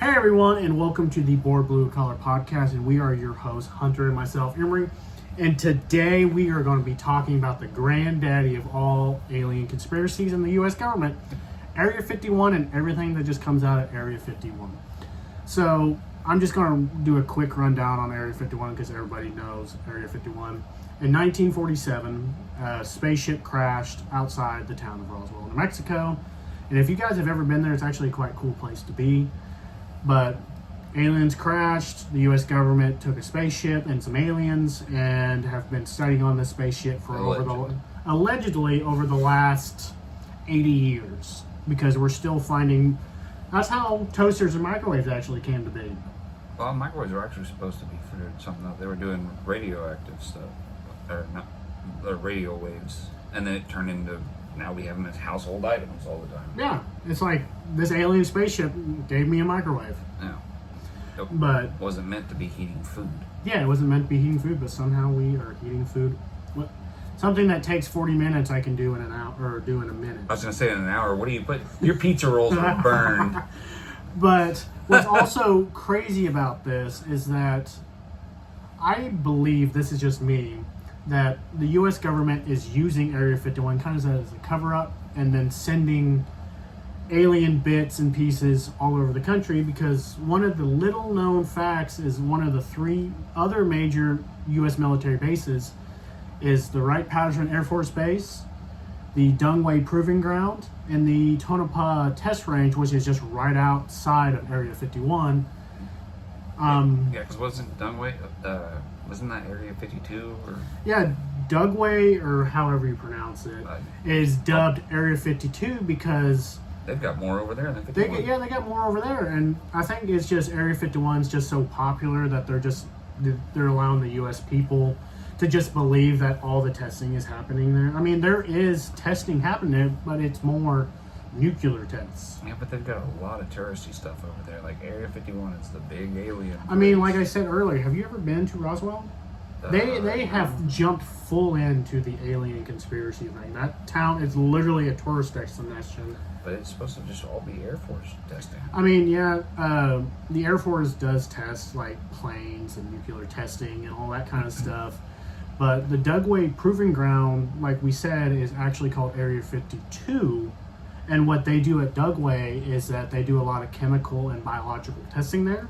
Hey everyone, and welcome to the Board Blue Collar Podcast, and we are your hosts, Hunter and myself, Emery. And today we are going to be talking about the granddaddy of all alien conspiracies in the U.S. government, Area 51, and everything that just comes out of Area 51. So I'm just going to do a quick rundown on Area 51 because everybody knows Area 51. In 1947, a spaceship crashed outside the town of Roswell, New Mexico. And if you guys have ever been there, it's actually quite a cool place to be. But aliens crashed, the U.S. government took a spaceship and some aliens and have been studying on this spaceship for allegedly over the last 80 years. Because we're still finding, that's how toasters and microwaves actually came to be. Well, microwaves were actually supposed to be for something else. They were doing radioactive stuff, or not, radio waves. And then it turned into, now we have them as household items all the time. Yeah, it's like this alien spaceship gave me a microwave. Yeah. It But wasn't meant to be heating food. yeah, it wasn't meant to be heating food, but somehow we are heating food. Something that takes 40 minutes I can do in an hour, or do in a minute. I was going to say in an hour, what do you put? Your pizza rolls are burned. But what's also crazy about this is that I believe, this is just me, that the U.S. government is using Area 51 kind of as a cover-up and then sending alien bits and pieces all over the country, because one of the little known facts is one of the three other major U.S. military bases is the Wright-Patterson Air Force Base, the Dungway Proving Ground, and the Tonopah Test Range, which is just right outside of Area 51. Yeah, because wasn't Dungway, wasn't that Area 52? Or? Yeah, Dugway, or however you pronounce it, is dubbed Area 52 because they've got more over there than 51. they got more over there, and I think it's just Area 51 is just so popular that they're allowing the U.S. people to just believe that all the testing is happening there. I mean, there is testing happening there, but it's more nuclear tests. Yeah, but they've got a lot of touristy stuff over there. Like Area 51 is the big alien place. I mean, like I said earlier, have you ever been to Roswell? They have jumped full into the alien conspiracy thing. That town is literally a tourist destination. But it's supposed to just all be Air Force testing. I mean, yeah, the Air Force does test like planes and nuclear testing and all that kind of stuff. But the Dugway Proving Ground, like we said, is actually called Area 52. And what they do at Dugway is that they do a lot of chemical and biological testing there.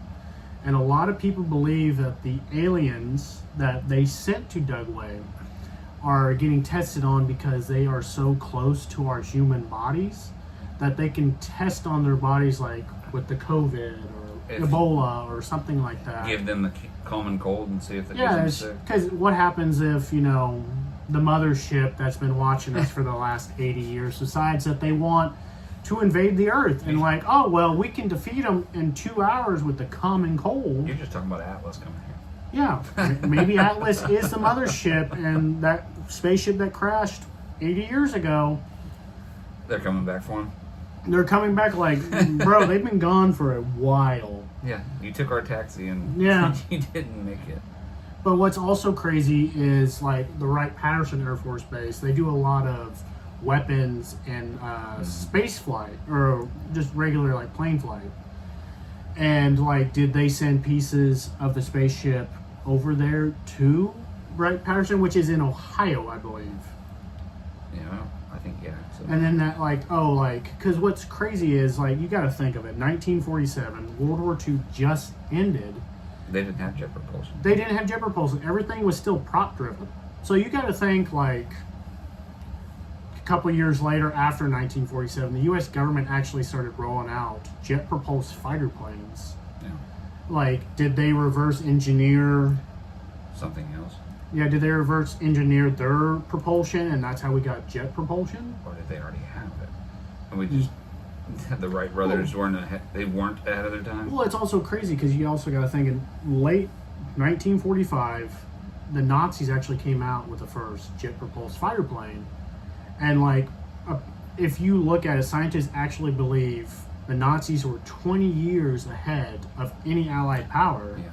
And a lot of people believe that the aliens that they sent to Dugway are getting tested on because they are so close to our human bodies that they can test on their bodies, like with the COVID or Ebola or something like that. Give them the common cold and see if it gives them sick. Because what happens if, the mothership that's been watching us for the last 80 years decides that they want to invade the Earth and like, oh, well, we can defeat them in 2 hours with the common cold. You're just talking about Atlas coming here. Yeah, maybe Atlas is the mothership, and that spaceship that crashed 80 years ago, they're coming back for him? They're coming back like, bro, they've been gone for a while. Yeah, you took our taxi and yeah. You didn't make it. But what's also crazy is like the Wright-Patterson Air Force Base, they do a lot of weapons and space flight, or just regular like plane flight. And like, did they send pieces of the spaceship over there to Wright-Patterson, which is in Ohio, I believe? Yeah, I think, yeah. So. And then that because what's crazy is like, you got to think of it, 1947, World War II just ended. They didn't have jet propulsion. They didn't have jet propulsion. Everything was still prop driven. So you got to think like a couple of years later, after 1947, the U.S. government actually started rolling out jet propulsed fighter planes. Yeah. Like, did they reverse engineer something else? Yeah, did they reverse engineer their propulsion, and that's how we got jet propulsion? Or did they already have it? And we just the Wright brothers weren't ahead of their time. Well, it's also crazy because you also got to think in late 1945, the Nazis actually came out with the first jet propulsed fighter plane, and like, if you look at it, scientists actually believe the Nazis were 20 years ahead of any Allied power. Yeah.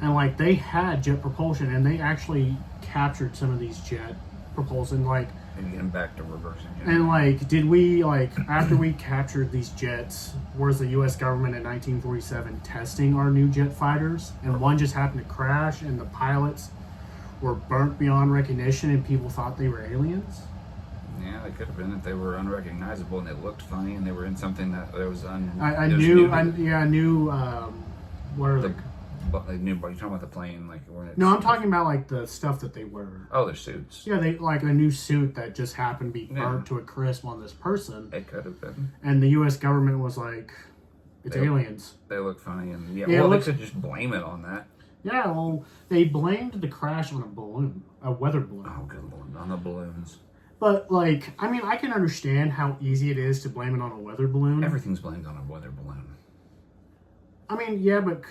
And like, they had jet propulsion, and they actually captured some of these jet propulsion. Like, And getting back to reversing it. And like, did we after we captured these jets? Was the U.S. government in 1947 testing our new jet fighters, and one just happened to crash, and the pilots were burnt beyond recognition, and people thought they were aliens? Yeah, they could have been if they were unrecognizable and they looked funny and they were in something that was I knew. What are they? But they knew. But you're talking about the plane, like No, I'm talking about like the stuff that they wear. Oh, their suits. Yeah, they like a new suit that just happened to be burnt to a crisp on this person. It could have been. And the U.S. government was like, "It's aliens." They look funny, and Yeah, well, they could just blame it on that. Yeah, well, they blamed the crash on a weather balloon. Oh, good lord, on the balloons. But like, I mean, I can understand how easy it is to blame it on a weather balloon. Everything's blamed on a weather balloon. I mean, yeah, but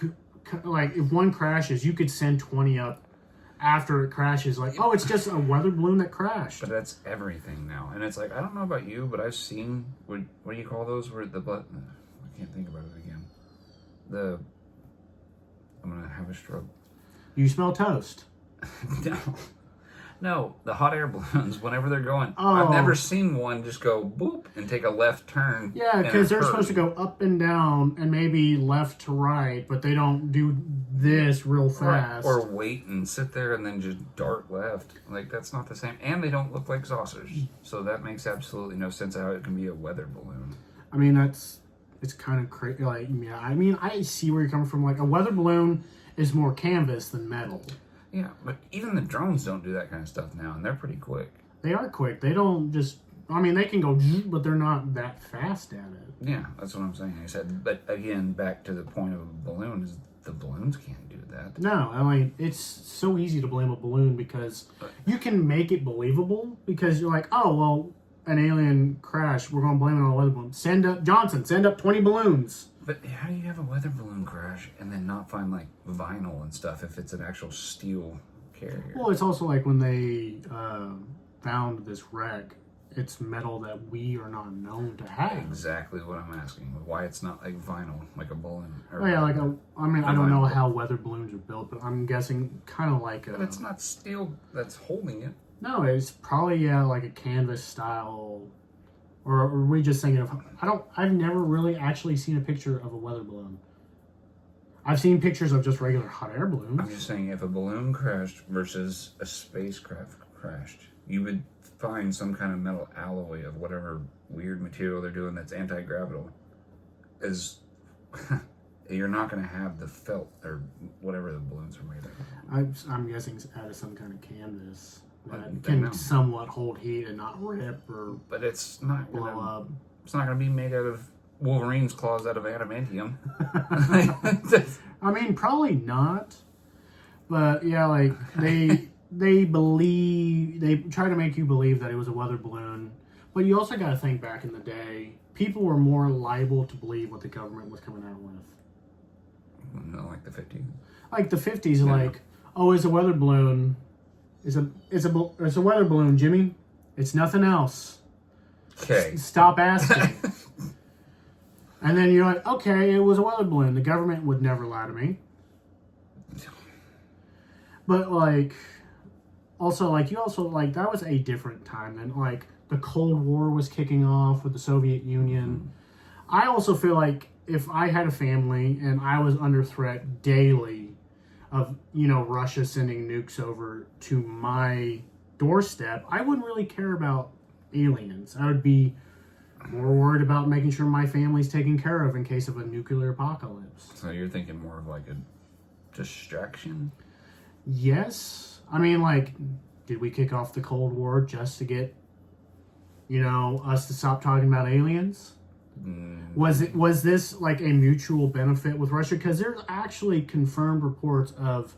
like, if one crashes, you could send 20 up after it crashes. Like, oh, it's just a weather balloon that crashed. But that's everything now, and it's like, I don't know about you, but I've seen what do you call those? Where the I can't think about it again. I'm gonna have a stroke. You smell toast. No, the hot air balloons, whenever they're going, Oh. I've never seen one just go boop and take a left turn. Yeah, because they're supposed to go up and down and maybe left to right, but they don't do this real fast. Or wait and sit there and then just dart left. Like, that's not the same. And they don't look like saucers. So that makes absolutely no sense how it can be a weather balloon. I mean, it's kind of crazy. Like, yeah, I mean, I see where you're coming from. Like, a weather balloon is more canvas than metal. Yeah, but even the drones don't do that kind of stuff now, and they're pretty quick. They are quick. They don't just... I mean, they can go, but they're not that fast at it. Yeah, that's what I'm saying. I said, but again, back to the point of a balloon, is the balloons can't do that. No, I mean, it's so easy to blame a balloon because you can make it believable because you're like, oh, well, an alien crash, we're going to blame it on a weather balloon. Send up 20 balloons. But how do you have a weather balloon crash and then not find, like, vinyl and stuff if it's an actual steel carrier? Well, it's also like when they found this wreck, it's metal that we are not known to have. Exactly what I'm asking. Why it's not like vinyl, like a balloon. Oh, yeah, like I don't know how weather balloons are built, but I'm guessing kind of like a... But it's not steel that's holding it. No, it's probably, like a canvas style... Or are we just thinking of... I've never really actually seen a picture of a weather balloon. I've seen pictures of just regular hot air balloons. I'm just saying, if a balloon crashed versus a spacecraft crashed, you would find some kind of metal alloy of whatever weird material they're doing that's anti-gravital. You're not going to have the felt or whatever the balloons are made of. I'm guessing it's out of some kind of canvas that I know. can somewhat hold heat and not rip or But it's not blow up. It's not going to be made out of Wolverine's claws out of adamantium. I mean, probably not. But yeah, like they try to make you believe that it was a weather balloon. But you also got to think back in the day, people were more liable to believe what the government was coming out with. Not like the 50s. Like the 50s, like, oh, it's a weather balloon. It's a weather balloon, Jimmy. It's nothing else. Okay. Stop asking. And then you're like, okay, it was a weather balloon. The government would never lie to me. But like, also like that was a different time then. Like the Cold War was kicking off with the Soviet Union. Mm-hmm. I also feel like if I had a family and I was under threat daily of, Russia sending nukes over to my doorstep, I wouldn't really care about aliens. I would be more worried about making sure my family's taken care of in case of a nuclear apocalypse. So you're thinking more of like a distraction? Yes. I mean, like, did we kick off the Cold War just to get, us to stop talking about aliens? Was this like a mutual benefit with Russia? Because there's actually confirmed reports of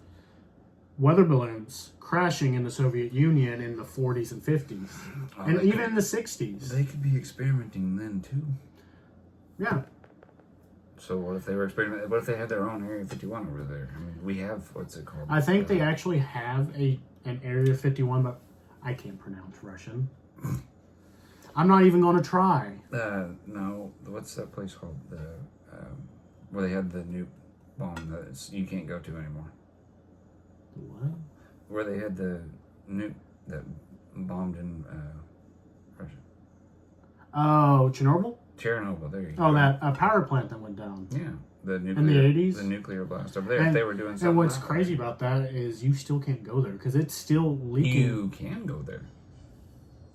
weather balloons crashing in the Soviet Union in the 40s and 50s, and even in the 60s. They could be experimenting then too. Yeah. So what if they were experimenting? What if they had their own Area 51 over there? I mean, we have, what's it called? I think they actually have an Area 51, but I can't pronounce Russian. I'm not even going to try. No, what's that place called? Where they had the nuke bomb that you can't go to anymore. What? Where they had the nuke that bombed in Oh, Chernobyl? Chernobyl, there you go. Oh, that power plant that went down. Yeah. The nuclear, in the 80s? The nuclear blast over there. If they were doing something. And what's crazy about that is you still can't go there because it's still leaking. You can go there.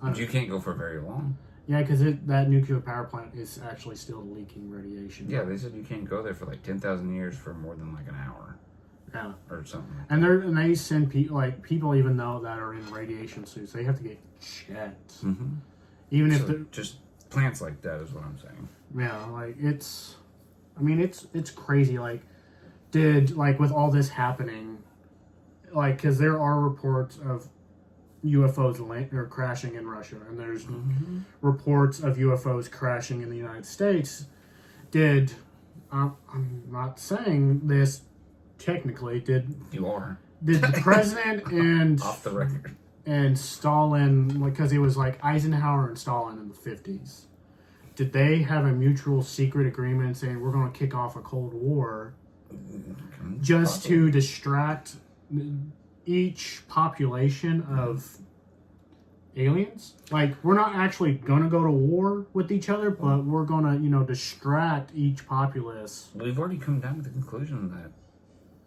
But you can't go for very long. Yeah, because that nuclear power plant is actually still leaking radiation. Yeah, they said you can't go there for like 10,000 years for more than like an hour. Yeah. Or something. And they send people even though that are in radiation suits, they have to get checked. Mm-hmm. Even so if they're just plants like that is what I'm saying. Yeah, like it's crazy. Like, with all this happening, like, because there are reports of UFOs crashing in Russia, and there's reports of UFOs crashing in the United States. I'm not saying this technically. You are. Did the president and off the record and Stalin, because it was like Eisenhower and Stalin in the 50s? Did they have a mutual secret agreement saying we're going to kick off a Cold War just to distract each population of aliens? Like, we're not actually going to go to war with each other, but we're going to, distract each populace. We've already come down to the conclusion that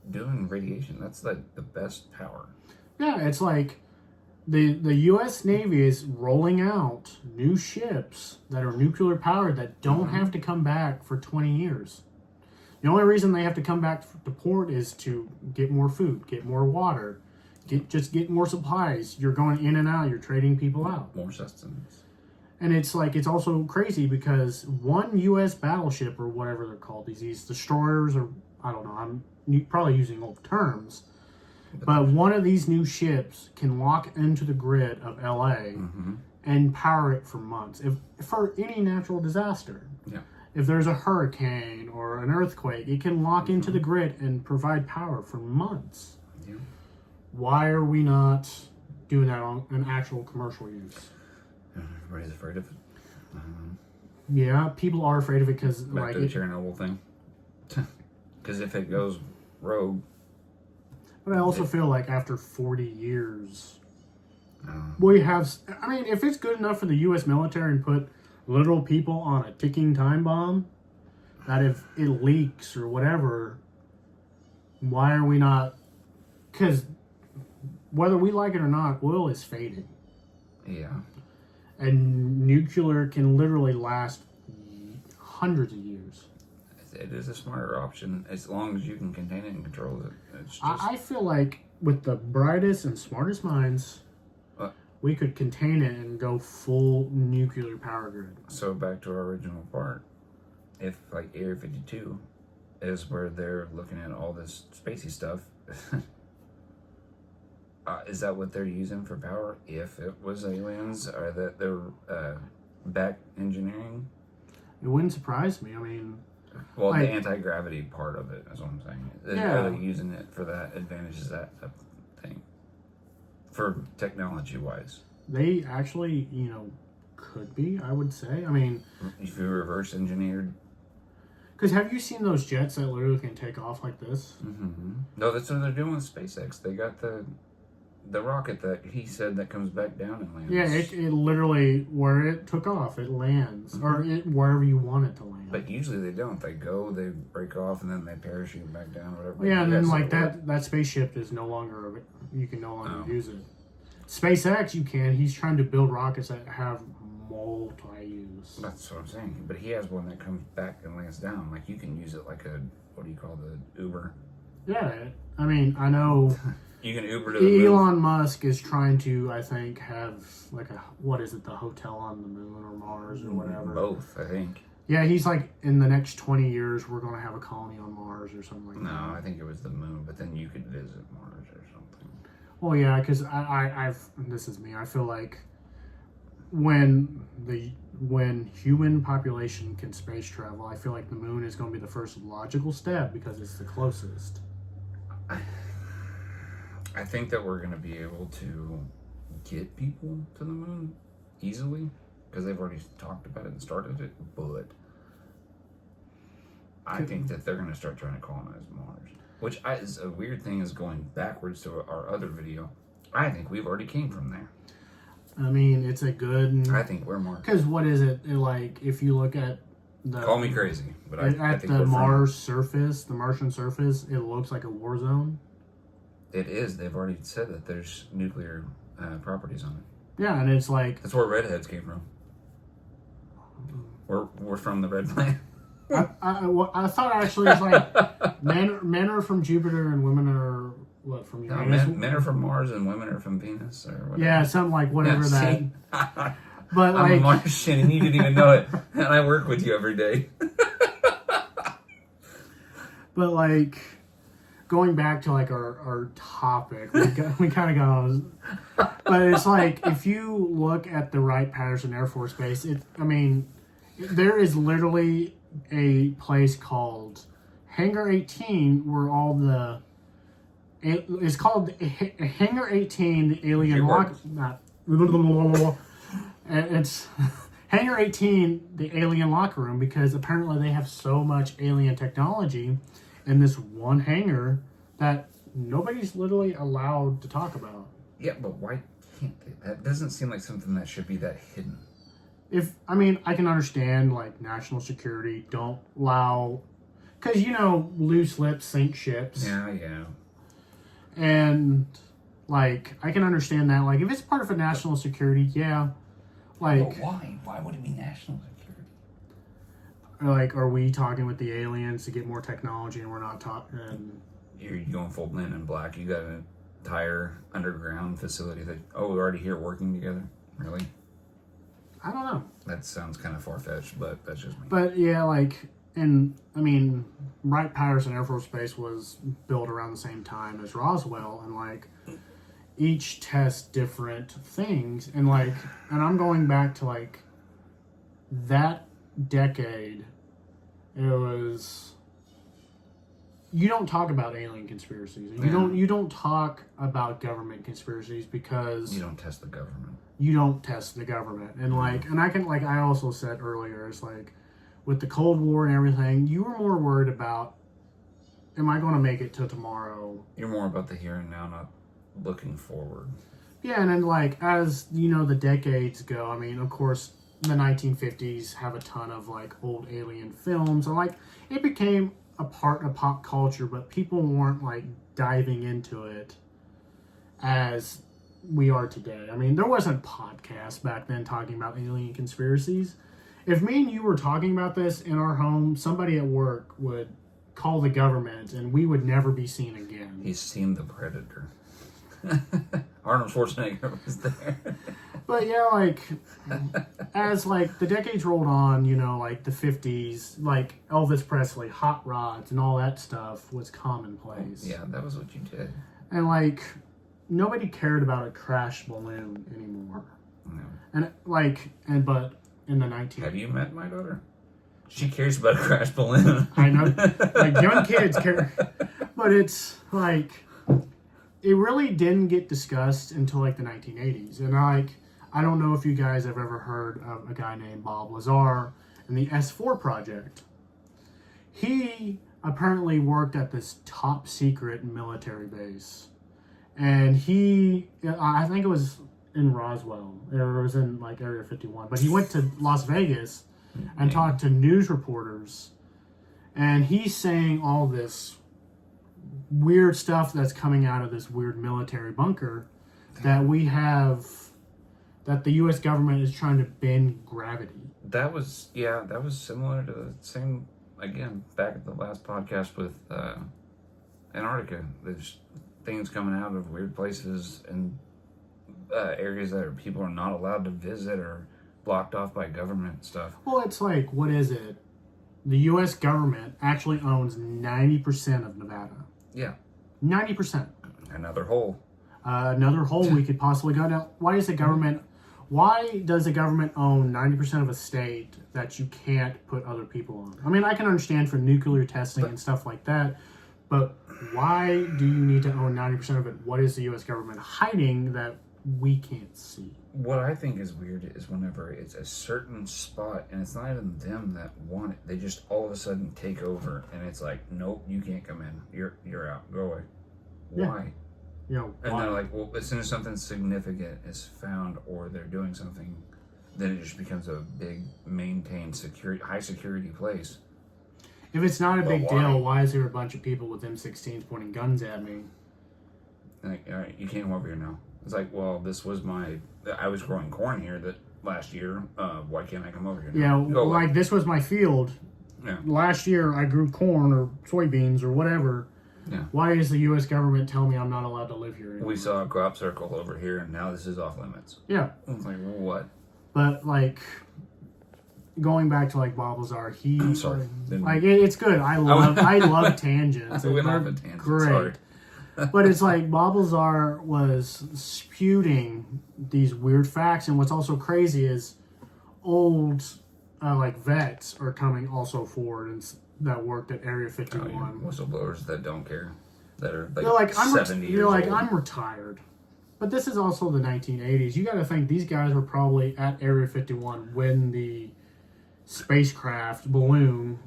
doing radiation, that's like the best power. Yeah, it's like the U.S. Navy is rolling out new ships that are nuclear powered that don't have to come back for 20 years. The only reason they have to come back to port is to get more food, get more water, get more supplies. You're going in and out. You're trading people out. More sustenance. And it's also crazy because one U.S. battleship or whatever they're called, these destroyers, or I don't know, I'm probably using old terms, but one of these new ships can walk into the grid of L.A. And power it for months. For any natural disaster. Yeah. If there's a hurricane or an earthquake, it can lock into the grid and provide power for months. Yeah. Why are we not doing that on an actual commercial use? Everybody's afraid of it. Yeah, people are afraid of it because back to the Chernobyl thing. Because if it goes rogue. But I also feel like after 40 years, we have. I mean, if it's good enough for the U.S. military and put literal people on a ticking time bomb, that if it leaks or whatever, why are we not? Because whether we like it or not, oil is fading. Yeah. And nuclear can literally last hundreds of years. It is a smarter option as long as you can contain it and control it. It's just... I feel like with the brightest and smartest minds, we could contain it and go full nuclear power grid. So back to our original part, if like Area 52 is where they're looking at all this spacey stuff, is that what they're using for power? If it was aliens, or that they're back engineering? It wouldn't surprise me. I mean, well, the anti-gravity part of it is what I'm saying. Are they using it for that advantage? Is that a thing? For technology-wise? They actually, could be, I would say. I mean... If you reverse engineered... Because have you seen those jets that literally can take off like this? Mm-hmm. No, that's what they're doing with SpaceX. They got the rocket that he said that comes back down and lands. Yeah, it literally, where it took off, it lands. Or wherever you want it to land. But usually they don't. They go, they break off, and then they parachute back down, whatever. Yeah, and then that spaceship is no longer, you can no longer use it. SpaceX, you can. He's trying to build rockets that have multi-use. That's what I'm saying. But he has one that comes back and lands down. Like, you can use it like a, what do you call the Uber? Yeah, I mean, I know... You can Uber to the moon. Elon Musk is trying to, I think, have like the hotel on the moon or Mars or whatever. Both, I think. Yeah, he's like, in the next 20 years, we're going to have a colony on Mars or something like that. No, I think it was the moon, but then you could visit Mars or something. Well, yeah, because this is me, I feel like when human population can space travel, I feel like the moon is going to be the first logical step because it's the closest. I think that we're going to be able to get people to the moon easily because they've already talked about it and started it, but I think that they're going to start trying to colonize Mars, which is a weird thing is going backwards to our other video. I think we've already came from there. I mean, it's a good. I think we're more. Because what is it like? If you look at the Call me crazy, but I at think the we're Mars surface, the Martian surface, it looks like a war zone. It is. They've already said that there's nuclear properties on it. Yeah, and it's like that's where redheads came from. We're from the red planet. I thought actually it's like men are from Jupiter and women are what from Uranus. No, men are from Mars and women are from Venus or whatever. Yeah, something like whatever that. But I'm like a Martian and you didn't even know it, and I work with you every day. But like going back to like our topic, we kind of got on. But it's like if you look at the Wright-Patterson Air Force Base, there is literally a place called Hangar 18 where all the it's called Hangar 18, the alien lock. It's Hangar 18, the alien locker room, because apparently they have so much alien technology in this one hangar that nobody's literally allowed to talk about. Yeah, but why can't they? That doesn't seem like something that should be that hidden. I can understand like national security don't allow, because loose lips sink ships. Yeah. And like I can understand that. Like if it's part of a national security, yeah. Like but why? Why would it be national security? Like, are we talking with the aliens to get more technology, and we're not talking? You're going full Men in Black. You got an entire underground facility that we're already here working together. Really? I don't know. That sounds kind of far-fetched, but that's just me. But yeah, Wright-Patterson Air Force Base was built around the same time as Roswell, and like each tests different things, and I'm going back to like that decade. It was, you don't talk about alien conspiracies. You don't talk about government conspiracies because you don't test the government. You don't test the government. And I also said earlier, it's like with the Cold War and everything, you were more worried about, am I going to make it to tomorrow? You're more about the here and now, not looking forward. Yeah, and then as the decades go, of course the 1950s have a ton of old alien films, and it became a part of pop culture, but people weren't diving into it as we are today. There wasn't podcasts back then talking about alien conspiracies. If me and you were talking about this in our home, somebody at work would call the government and we would never be seen again. He's seen the Predator. Arnold Schwarzenegger was there. But yeah, as the decades rolled on, the 50s, Elvis Presley, hot rods, and all that stuff was commonplace. Yeah, that was what you did. And nobody cared about a crash balloon anymore. No. But in the 19... Have you met my daughter? She cares about a crash balloon. I know. Young kids care. But it's it really didn't get discussed until the 1980s. And I don't know if you guys have ever heard of a guy named Bob Lazar and the S4 project. He apparently worked at this top secret military base. And I think it was in Roswell, or it was in Area 51, but he went to Las Vegas and talked to news reporters, and he's saying all this weird stuff that's coming out of this weird military bunker that the U.S. government is trying to bend gravity. That was similar to the same, again, back at the last podcast with Antarctica. There's things coming out of weird places and areas that people are not allowed to visit or blocked off by government stuff. Well, it's what is it? The U.S. government actually owns 90% of Nevada. Yeah. 90%. Another hole. Another hole we could possibly go down. Why does the government own 90% of a state that you can't put other people on? I can understand for nuclear testing and stuff like that, but why do you need to own 90% of it? What is the U.S. government hiding that we can't see? What I think is weird is whenever it's a certain spot and it's not even them that want it, they just all of a sudden take over and it's nope, you can't come in. You're out. Go away. Yeah. Why? You know, And why? they're like, well, as soon as something significant is found or they're doing something, then it just becomes a big, maintained, high security place. If it's not a But big why? deal, why is there a bunch of people with M16s pointing guns at me? Like, all right, you can't come over here now. It's like, well, I was growing corn here that last year. Why can't I come over here Yeah, now? Go away. like this was my field. Yeah. Last year I grew corn or soybeans or whatever. Yeah. Why is the U.S. government telling me I'm not allowed to live here anymore? We saw a crop circle over here, and now this is off limits. Yeah. It's like, well, what? But, like, going back to, like, Balbazar, I'm sorry. Like, it's good. I love tangents. I went They're off a tangent. great. Sorry. But it's like Balbazar was spewing these weird facts, and what's also crazy is old, like, vets are coming also forward and that worked at Area 51. Whistleblowers that don't care, that are like, They're like 70 years You're like, old. I'm retired. But this is also the 1980s. You got to think these guys were probably at Area 51 when the spacecraft balloon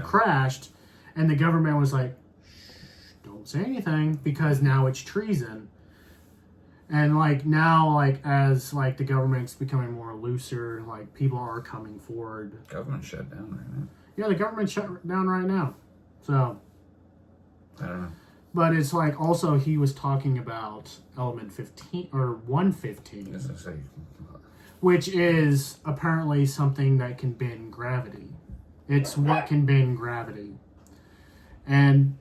crashed, and the government was like, shh, don't say anything because now it's treason. And like now, like as like the government's becoming more looser, like people are coming forward. Government shut down right now. Yeah, the government shut down right now. So I don't know. but it's like also he was talking about element 15 or 115. As I say, Which is apparently something that can bend gravity. It's what can bend gravity. And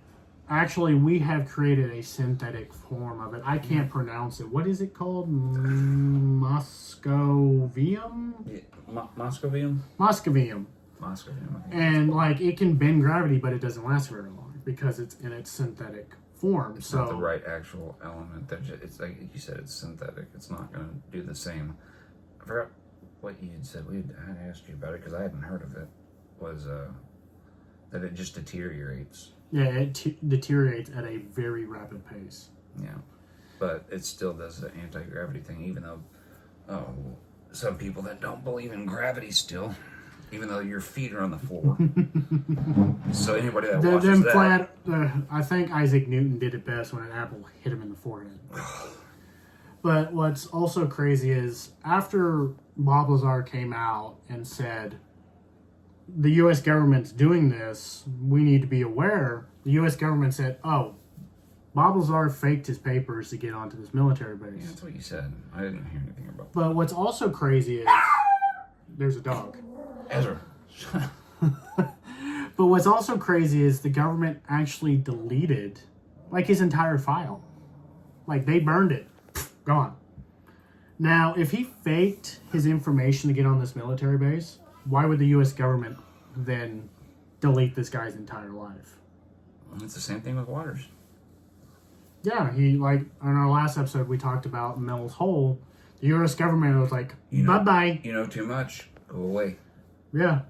actually, we have created a synthetic form of it. I can't pronounce it. What is it called? Moscovium? yeah, Moscovium? Moscovium. Moscovium. And, like, it can bend gravity, but it doesn't last very long because it's in its synthetic form. It's So not the right actual element. It's like you said, it's synthetic. It's not going to do the same. I forgot what you had said. I had asked you about it because I hadn't heard of it. Was that it just deteriorates. Yeah, it deteriorates at a very rapid pace. Yeah, but it still does the anti-gravity thing, even though some people that don't believe in gravity still, even though your feet are on the floor. So anybody that watches that... I think Isaac Newton did it best when an apple hit him in the forehead. But what's also crazy is after Bob Lazar came out and said, the U.S. government's doing this, we need to be aware, the U.S. government said, oh, Bob Lazar faked his papers to get onto this military base. Yeah, that's what you said. I didn't hear anything about that. But what's also crazy is, there's a dog. Ezra. But what's also crazy is the government actually deleted, like, his entire file. Like, they burned it. Gone. Now, if he faked his information to get on this military base, why would the U.S. government then delete this guy's entire life? It's the same thing with Waters. Yeah, he, like, on our last episode, we talked about Mel's Hole. The U.S. government was like, bye-bye. You know too much. Go away. Yeah.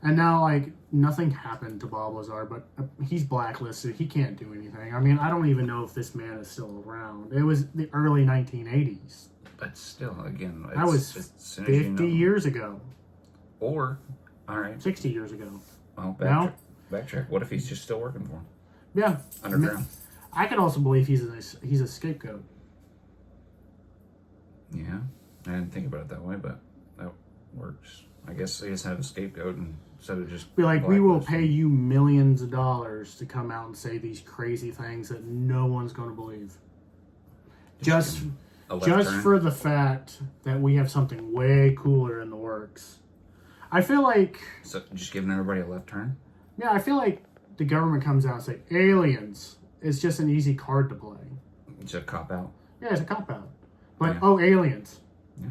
And now, like, nothing happened to Bob Lazar, but he's blacklisted. He can't do anything. I mean, I don't even know if this man is still around. It was the early 1980s. But still, again, That was 50 years ago. Or, all right. 60 years ago. Well, No? backtrack. What if he's just still working for him? Yeah. Underground. I could also believe he's a scapegoat. Yeah. I didn't think about it that way, but that works. I guess they just have a scapegoat instead of just... Be like, we will pay you millions of dollars to come out and say these crazy things that no one's going to believe. Just for the fact that we have something way cooler in the works. I feel like... So just giving everybody a left turn? Yeah, I feel like the government comes out and say, aliens. It's just an easy card to play. It's a cop-out? Yeah, it's a cop-out. But, Yeah. Aliens. Yeah.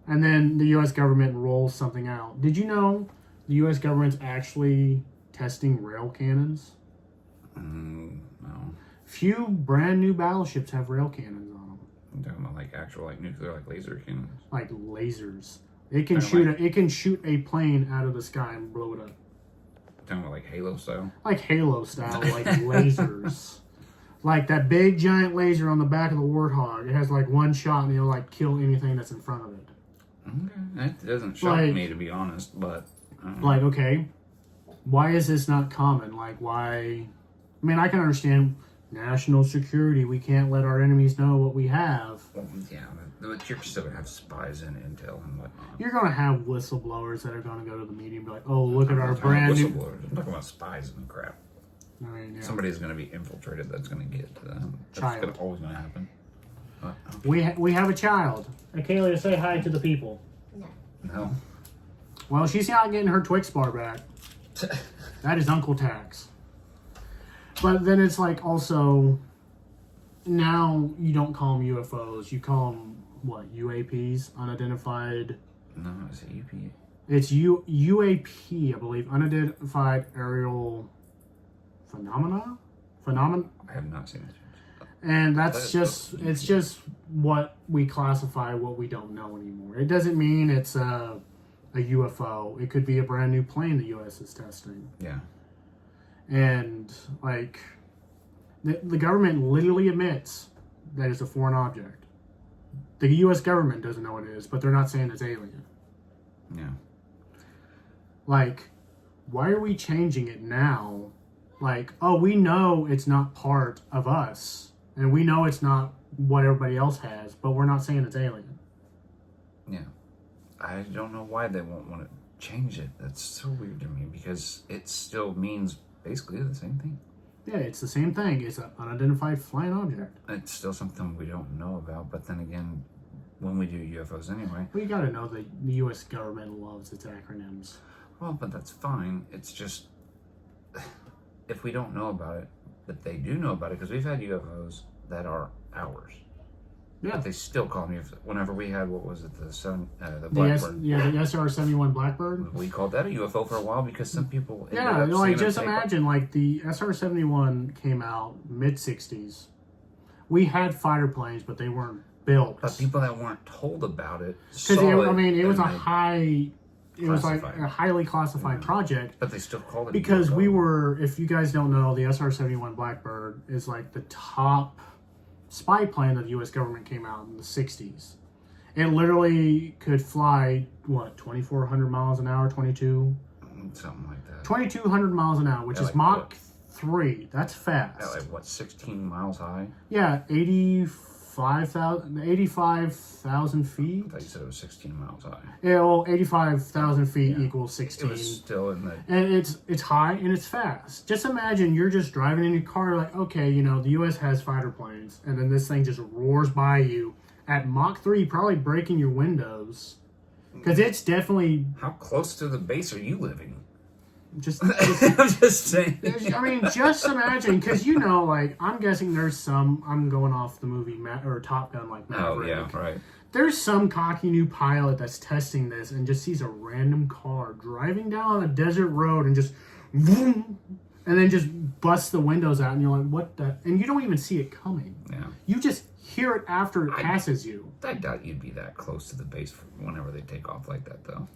And then the U.S. government rolls something out. Did you know the U.S. government's actually testing rail cannons? No. Few brand new battleships have rail cannons on them. I'm talking about like actual like nuclear like laser cannons. Like lasers. It can shoot a plane out of the sky and blow it up. Talking about like Halo style? Like Halo style, like lasers. Like that big giant laser on the back of the Warthog. It has like one shot and it'll like kill anything that's in front of it. Okay. That doesn't shock me, to be honest, but... Like, okay, why is this not common? Like, why... I mean, I can understand national security. We can't let our enemies know what we have. Well, yeah, but you're still going to have spies and intel and whatnot. You're going to have whistleblowers that are going to go to the media and be like, oh, look at our I'm talking about brand new... whistleblowers. I'm talking about spies and crap. I mean, yeah. Somebody's going to be infiltrated that's going to get to them. That's always going to happen. But, We have a child. Akalia, say hi to the people. no. Well, she's not getting her Twix bar back. That is Uncle Tax. But then it's like also, now you don't call them UFOs. You call them, what, UAPs? Unidentified... No, it's UAP. It's UAP, I believe. Unidentified aerial phenomena? I have not seen it. And that's just, it's just what we classify what we don't know anymore. It doesn't mean it's a UFO. It could be a brand new plane the U.S. is testing. Yeah. And, like, the government literally admits that it's a foreign object. The U.S. government doesn't know what it is, but they're not saying it's alien. Yeah. Like, why are we changing it now? Like, oh, we know it's not part of us, and we know it's not what everybody else has, but we're not saying it's alien. Yeah. I don't know why they won't want to change it. That's so weird to me because it still means basically the same thing. Yeah, it's the same thing. It's an unidentified flying object. It's still something we don't know about, but then again, when we do UFOs anyway. Well, you gotta know that the U.S. government loves its acronyms. Well, but that's fine. It's just, if we don't know about it, but they do know about it, because we've had UFOs that are ours. Yeah. But they still call me, whenever we had, what was it, the Blackbird. The SR-71 Blackbird? We called that a UFO for a while because some people Yeah, ended up like, seeing just it take imagine, like, the SR-71 came out mid-60s. We had fighter planes, but they weren't built. But people that weren't told about it Because, I mean, it was it was like a highly classified project. But they still called it Because UFO. we were, if you guys don't know, the SR-71 Blackbird is like the top spy plane that the U.S. government came out in the 60s. It literally could fly, 2,400 miles an hour, 22? Something like that. 2,200 miles an hour, which is Mach 3. That's fast. Like, 16 miles high? Yeah, 85,000 feet. I thought you said it was 16 miles high. Yeah, well, 85,000 feet equals 16. It was still in the... And it's high and it's fast. Just imagine you're just driving in your car, like, okay, the U.S. has fighter planes, and then this thing just roars by you at Mach 3, probably breaking your windows. Because it's definitely... How close to the base are you living? Just I'm just saying. I mean, just imagine, because like, I'm guessing there's some, I'm going off the movie, or Top Gun, like Maverick. Oh, yeah, right. There's some cocky new pilot that's testing this and just sees a random car driving down a desert road and just, vroom, and then just busts the windows out, and you're like, what the, and you don't even see it coming. Yeah. You just hear it after it passes you. I doubt you'd be that close to the base whenever they take off like that, though.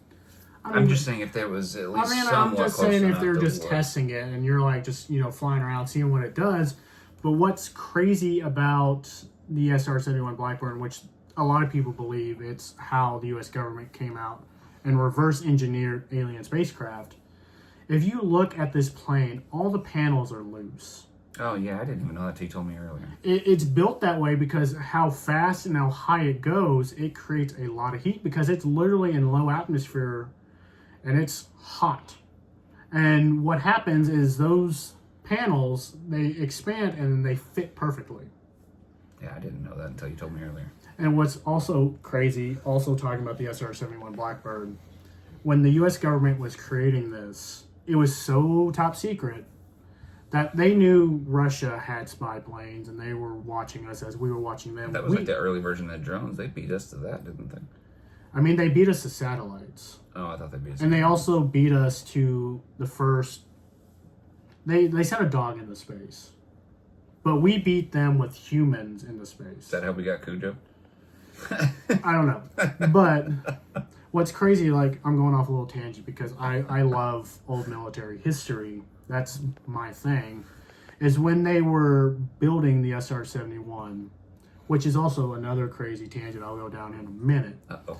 I mean, I'm just saying if there was at least somewhat I'm just close saying if enough they're that just would. testing it and you're like just, flying around seeing what it does. But what's crazy about the SR-71 Blackbird, which a lot of people believe it's how the U.S. government came out and reverse engineered alien spacecraft. If you look at this plane, all the panels are loose. Oh, yeah, I didn't even know that until you told me earlier. It's built that way because how fast and how high it goes, it creates a lot of heat because it's literally in low atmosphere and it's hot. And what happens is those panels, they expand and they fit perfectly. Yeah, I didn't know that until you told me earlier. And what's also crazy, also talking about the SR-71 Blackbird, when the U.S. government was creating this, it was so top secret that they knew Russia had spy planes and they were watching us as we were watching them. That was like the early version of the drones. They beat us to that, didn't they? I mean, they beat us to satellites. Oh, I thought they beat us. And they also beat us to the first... They sent a dog into space. But we beat them with humans into space. Is that how we got Cujo? I don't know. But what's crazy, like, I'm going off a little tangent because I love old military history. That's my thing. Is when they were building the SR-71, which is also another crazy tangent I'll go down in a minute. Uh-oh.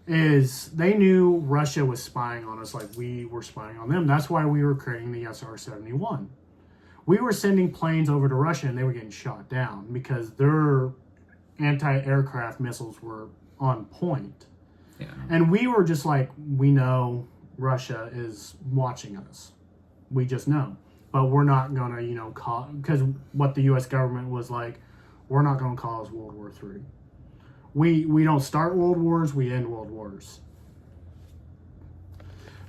Is they knew Russia was spying on us like we were spying on them. That's why we were creating the SR-71. We were sending planes over to Russia and they were getting shot down because their anti-aircraft missiles were on point. Yeah. And we were just like, we know Russia is watching us. We just know. But we're not going to, call... Because what the U.S. government was like, we're not going to cause World War III. We don't start world wars, we end world wars.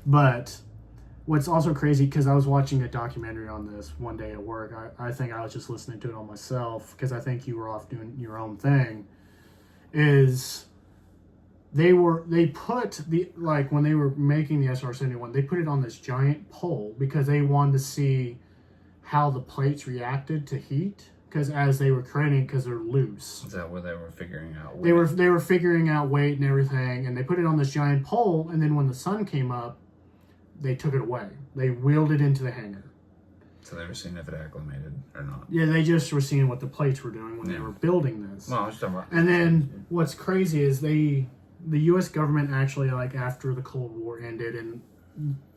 But what's also crazy, because I was watching a documentary on this one day at work. I think I was just listening to it on myself, because I think you were off doing your own thing, is... They put when they were making the SR-71, they put it on this giant pole because they wanted to see how the plates reacted to heat. Because as they were creating, because they're loose. Is that what they were figuring out? They were figuring out weight and everything, and they put it on this giant pole. And then when the sun came up, they took it away. They wheeled it into the hangar. So they were seeing if it acclimated or not. Yeah, they just were seeing what the plates were doing when they were building this. Well, I was talking about. And then what's crazy is the U.S. government actually, after the Cold War ended and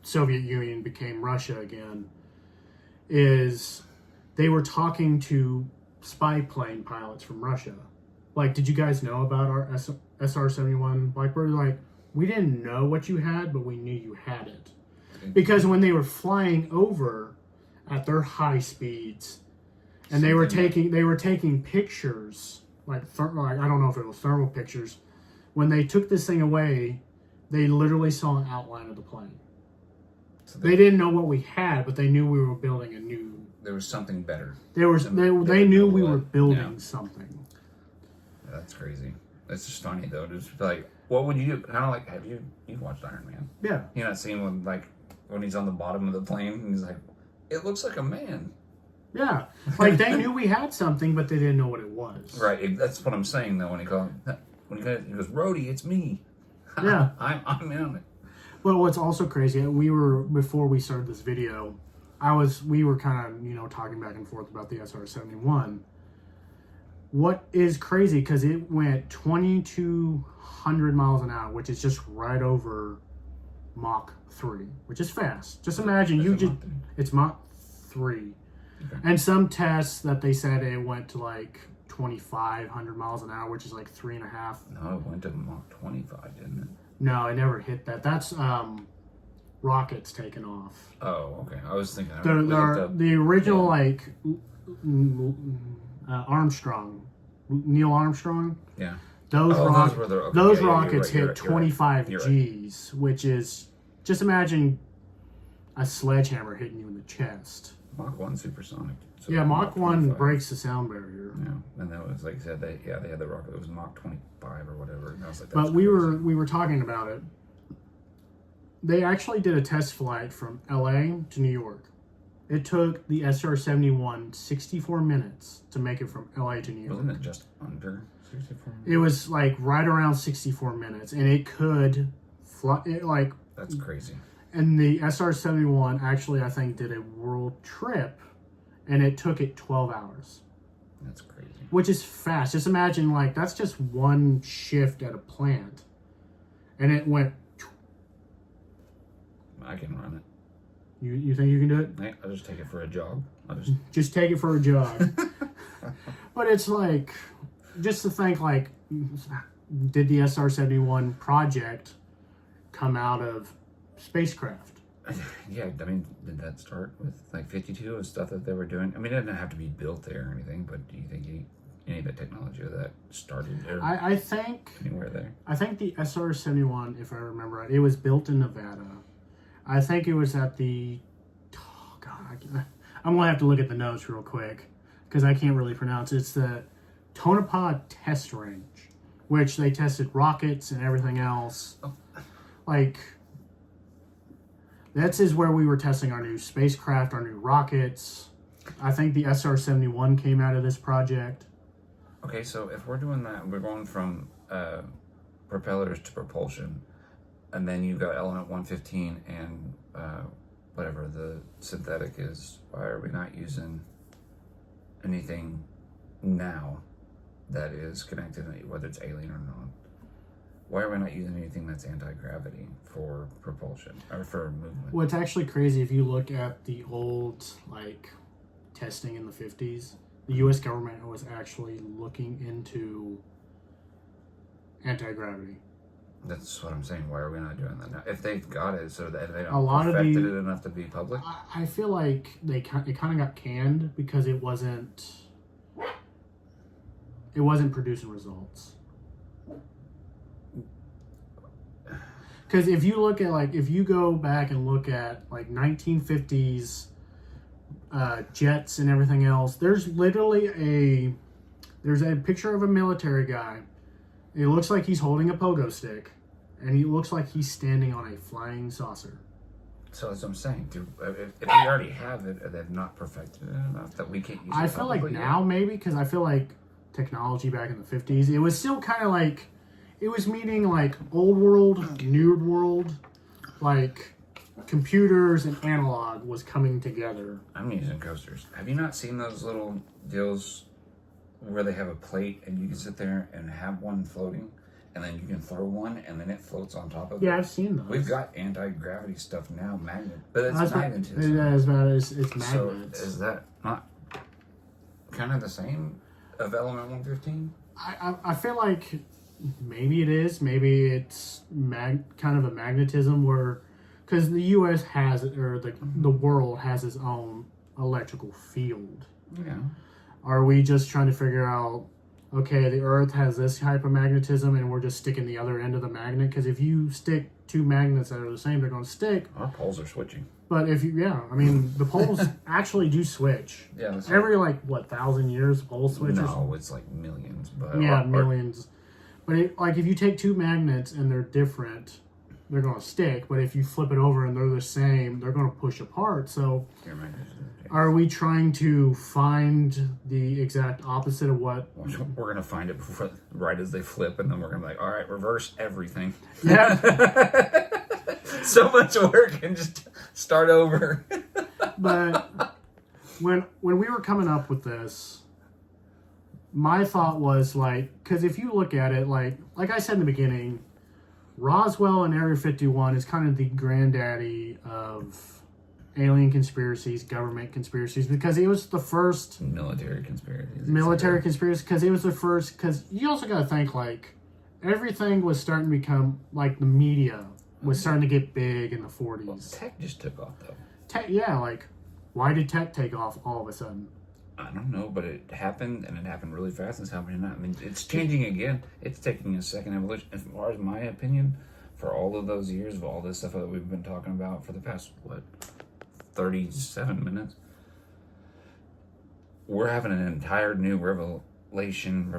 Soviet Union became Russia again, is they were talking to spy plane pilots from Russia. Did you guys know about our SR-71 Blackbird? We didn't know what you had, but we knew you had it. Because when they were flying over at their high speeds, and they were taking pictures, I don't know if it was thermal pictures. When they took this thing away, they literally saw an outline of the plane. So they didn't know what we had, but they knew we were building a new... There was something better. They knew we were building something. Yeah, that's crazy. It's just funny, though. Just what would you do? Kind of you've watched Iron Man. Yeah. You know that scene when he's on the bottom of the plane, and he's like, it looks like a man. Yeah. They knew we had something, but they didn't know what it was. Right. That's what I'm saying, though, when he goes, Rhodey, it's me. Yeah. I'm in it. Well, what's also crazy, before we started this video, we were kind of, talking back and forth about the SR-71. What is crazy, because it went 2,200 miles an hour, which is just right over Mach 3, which is fast. Just imagine, it's Mach 3. Okay. And some tests that they said it went to 2,500 miles an hour, which is 3.5. No, it went to Mach 25, didn't it? No, I never hit that. That's rockets taking off. Oh, okay. I was thinking the original Armstrong, Neil Armstrong. Yeah. Those rockets hit right. 25 You're Gs, which is, just imagine a sledgehammer hitting you in the chest. Mach 1 supersonic. So yeah, Mach 1 breaks the sound barrier. Yeah, and that was like you said. They had the rocket. It was Mach 25 or whatever. And I was like, but we were talking about it. They actually did a test flight from LA to New York. It took the SR-71 64 minutes to make it from LA to New York. Wasn't it just under 64 minutes? It was right around 64 minutes, and it could fly. That's crazy. And the SR-71 actually, I think, did a world trip, and it took it 12 hours. That's crazy. Which is fast. Just imagine, that's just one shift at a plant. And it went... I can run it. You think you can do it? I'll just take it for a jog. Just take it for a jog. But it's just to think, did the SR-71 project come out of spacecraft? Yeah, I mean, did that start with 52 and stuff that they were doing? I mean, it didn't have to be built there or anything, but do you think any of the technology of that started there? I think anywhere there. I think the SR-71, if I remember right, it was built in Nevada. I think it was at the... Oh, God. I'm going to have to look at the notes real quick because I can't really pronounce it. It's the Tonopah Test Range, which they tested rockets and everything else. Oh. That is where we were testing our new spacecraft, our new rockets. I think the SR-71 came out of this project. Okay, so if we're doing that, we're going from propellers to propulsion. And then you've got element 115 and whatever the synthetic is. Why are we not using anything now that is connected, whether it's alien or not? Why are we not using anything that's anti-gravity for propulsion or for movement? Well, it's actually crazy if you look at the old, testing in the 50s. The U.S. government was actually looking into anti-gravity. That's what I'm saying. Why are we not doing that now? If they've got it, so that they A don't lot of perfected the- it enough to be public. I feel like it kind of got canned because it wasn't producing results. Because if you look at if you go back and look at 1950s jets and everything else, there's literally there's a picture of a military guy. It looks like he's holding a pogo stick, and he looks like he's standing on a flying saucer. So that's what I'm saying. If we already have it, they've not perfected it enough that we can't use it. I feel like now maybe, because I feel like technology back in the 50s, it was still kind of it was meeting old world, new world, computers and analog was coming together. I'm using coasters. Have you not seen those little deals where they have a plate and you can sit there and have one floating, and then you can throw one and then it floats on top of it? Yeah, I've seen those. We've got anti-gravity stuff now, but it's That's magnetism. It's magnets. So is that not kind of the same of element 115? I feel like maybe it is. Maybe it's kind of a magnetism where, because the U.S. has it, or the world has its own electrical field. Yeah. Are we just trying to figure out, okay, the Earth has this type of magnetism and we're just sticking the other end of the magnet? Because if you stick two magnets that are the same, they're going to stick. Our poles are switching. But if you, the poles actually do switch. Yeah. Every 1,000 years, pole switches. No, it's millions. But Yeah, millions. But if you take two magnets and they're different, they're going to stick. But if you flip it over and they're the same, they're going to push apart. So are we trying to find the exact opposite of what? We're going to find it right as they flip, and then we're going to be like, all right, reverse everything. Yeah. So much work and just start over. But when we were coming up with this, my thought was because if you look at it, like I said in the beginning, Roswell and Area 51 is kind of the granddaddy of alien conspiracies, government conspiracies, because it was the first military conspiracies. Conspiracy, because it was the first. Because you also got to think everything was starting to become the media was starting to get big in the 40s. Well, tech just took off though. Tech, yeah, why did tech take off all of a sudden? I don't know, but it happened, and it happened really fast. It's happening now. I mean, it's changing again. It's taking a second evolution. As far as my opinion, for all of those years of all this stuff that we've been talking about for the past 37 minutes, we're having an entire new revolution,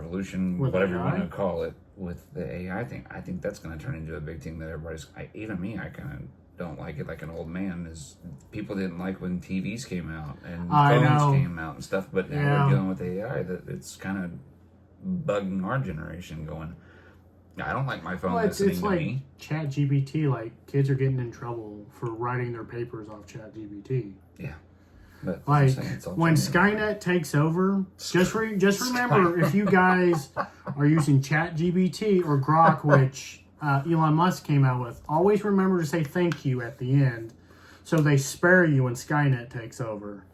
with whatever AI? you want to call it, with the AI thing. I think that's going to turn into a big thing that everybody's. Even me, I kind of don't like it like an old man. Is people didn't like when TVs came out and phones came out and stuff, but now we're dealing with AI. That it's kind of bugging our generation. Going, I don't like my phone listening to me. Chat GPT. Kids are getting in trouble for writing their papers off Chat GPT. Yeah. But when Skynet takes over, just remember, if you guys are using Chat GPT or Grok, which Elon Musk came out with, always remember to say thank you at the end, so they spare you when Skynet takes over.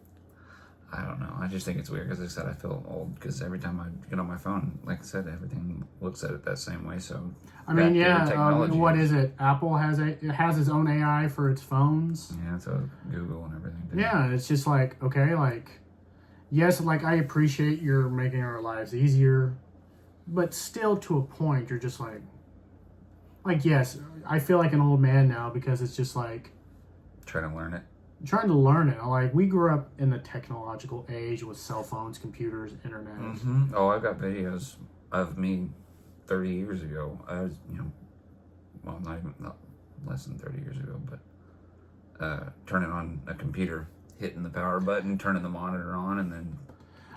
I don't know. I just think it's weird because, like I said, I feel old because every time I get on my phone, like I said, everything looks at it that same way. So I mean, what is it? Apple has its own AI for its phones. Yeah, so Google and everything. Too. Yeah, it's just yes, I appreciate you're making our lives easier, but still to a point, you're just yes, I feel like an old man now because it's just trying to learn it. Trying to learn it. We grew up in the technological age with cell phones, computers, internet. Mm-hmm. Oh, I've got videos of me 30 years ago. I was, not less than 30 years ago, but turning on a computer, hitting the power button, turning the monitor on, and then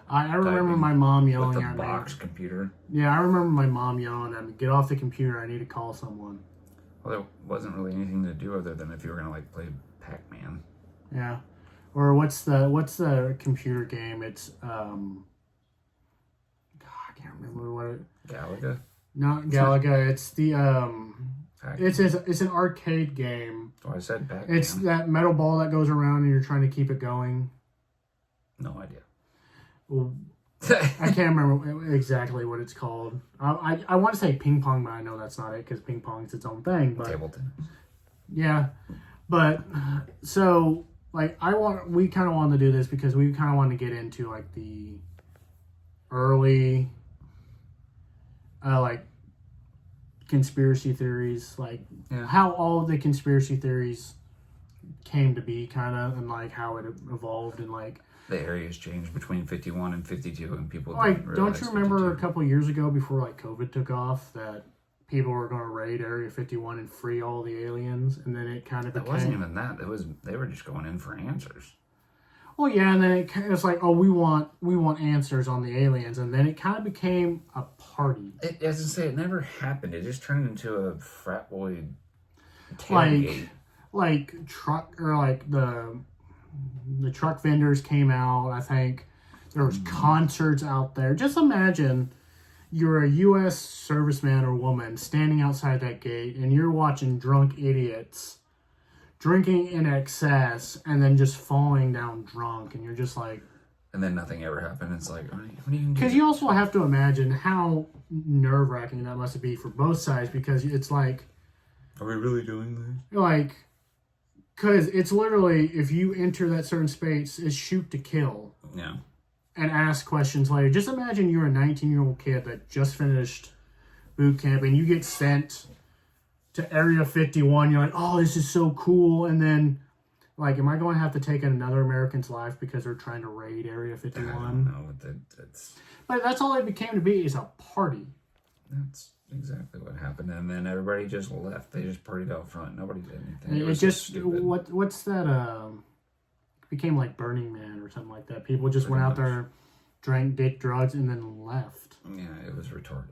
I remember my mom yelling with at the me. box computer. Yeah, I remember my mom yelling at me, "Get off the computer! I need to call someone." Well, there wasn't really anything to do other than if you were gonna play Pac-Man. Yeah, or what's the computer game? It's God, I can't remember what it. Galaga. Not Galaga. It's the it's an arcade game. Oh, I said Pac-Man. It's that metal ball that goes around and you're trying to keep it going. No idea. Well, I can't remember exactly what it's called. I want to say ping pong, but I know that's not it because ping pong is its own thing. But Table tennis. yeah, but so like we kind of wanted to do this because we kind of wanted to get into like the early like conspiracy theories, like how all of the conspiracy theories came to be, kind of, and like how it evolved, and like the areas changed between 51 and 52, and people like don't you remember 52. A couple years ago before like COVID took off that people were going to raid Area 51 and free all the aliens, and then it kind of became... It wasn't even that. They were just going in for answers. Well, yeah, and then it was like, oh, we want answers on the aliens, and then it kind of became a party. As I say, it never happened. It just turned into a frat boy tailgate. Like truck, or like the truck vendors came out. I think there was concerts out there. Just imagine you're a U.S. serviceman or woman standing outside that gate, and you're watching drunk idiots drinking in excess and then just falling down drunk, and you're just like... And then nothing ever happened. It's like, what are you going to do? Because you also have to imagine how nerve-wracking that must be for both sides, because it's like... Are we really doing this? Like, because it's literally, if you enter that certain space, it's shoot to kill. Yeah. And ask questions later. Just imagine you're a 19-year-old kid that just finished boot camp, and you get sent to Area 51. You're like, oh, this is so cool. And then, like, am I going to have to take another American's life because they're trying to raid Area 51? I don't know. But that's all it became to be, is a party. That's exactly what happened. And then everybody just left. They just partied out front. Nobody did anything. It was just stupid. What's that? Became like Burning Man or something like that. People just went out there, drank, did drugs, and then left. Yeah, it was retarded.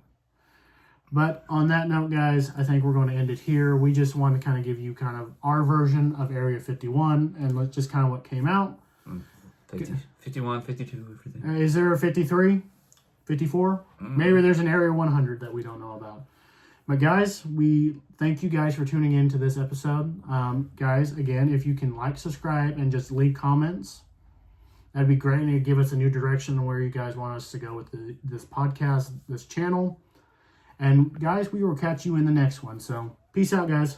But on that note, guys, I think we're going to end it here. We just want to kind of give you kind of our version of Area 51 and just kind of what came out. 51, 52, everything. Is there a 53? 54? Maybe there's an Area 100 that we don't know about. But guys, we thank you guys for tuning in to this episode. Guys, again, if you can like, subscribe, and just leave comments, that'd be great. And it'd give us a new direction on where you guys want us to go with this podcast, this channel. And guys, we will catch you in the next one. So peace out, guys.